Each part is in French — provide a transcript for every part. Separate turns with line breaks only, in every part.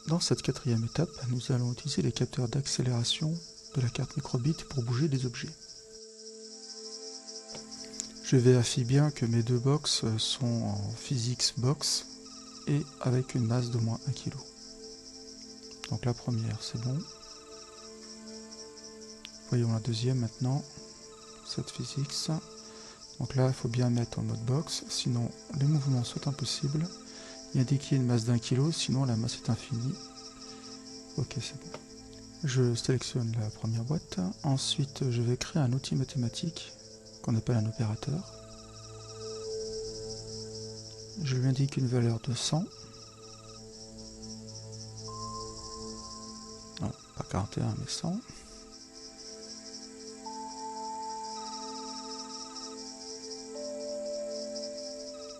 Dans cette quatrième étape, nous allons utiliser les capteurs d'accélération de la carte microbit pour bouger des objets. Je vérifie bien que mes deux box sont en physics box et avec une masse de moins 1 kg. Donc la première, c'est bon. Voyons la deuxième maintenant, cette physics. Donc là, il faut bien mettre en mode box, sinon les mouvements sont impossibles. Il y a indiqué une masse d'1 kg, sinon la masse est infinie. Ok, c'est bon. Je sélectionne la première boîte. Ensuite, je vais créer un outil mathématique qu'on appelle un opérateur. Je lui indique une valeur de 100. Non, pas 41, mais 100.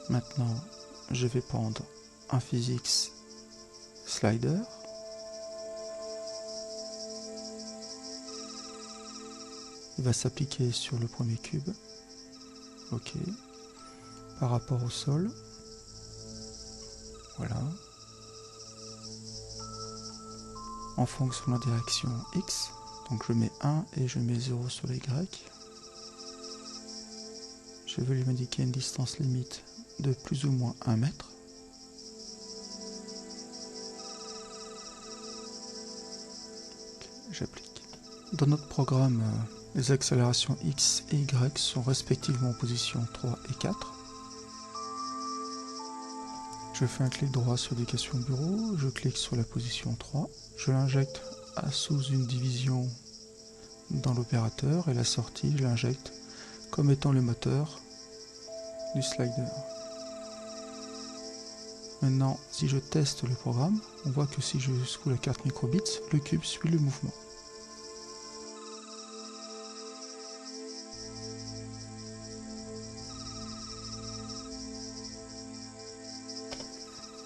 Maintenant, je vais prendre un physics slider. Il va s'appliquer sur le premier cube. Ok. Par rapport au sol. Voilà. En fonction de la direction X. Donc je mets 1 et je mets 0 sur les Y. Je vais lui indiquer une distance limite de plus ou moins 1 mètre. J'applique. Dans notre programme, les accélérations X et Y sont respectivement en position 3 et 4. Je fais un clic droit sur éducation bureau, je clique sur la position 3, je l'injecte sous une division dans l'opérateur et la sortie, je l'injecte comme étant le moteur du slider. Maintenant, si je teste le programme, on voit que si je secoue la carte microbit, le cube suit le mouvement.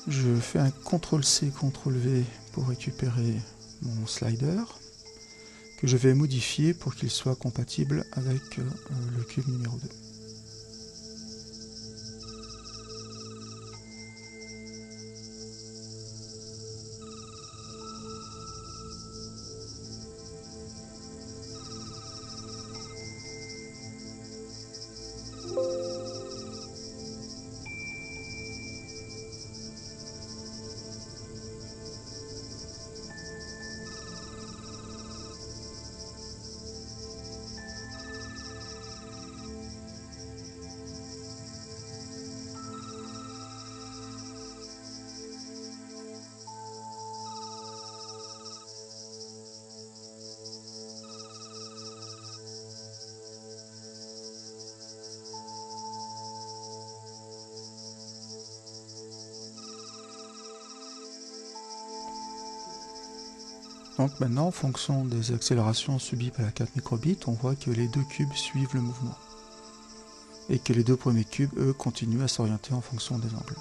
Je fais un CTRL-C, CTRL-V pour récupérer mon slider, que je vais modifier pour qu'il soit compatible avec le cube numéro 2. Donc maintenant, en fonction des accélérations subies par la carte microbit, on voit que les deux cubes suivent le mouvement. Et que les deux premiers cubes, eux, continuent à s'orienter en fonction des angles.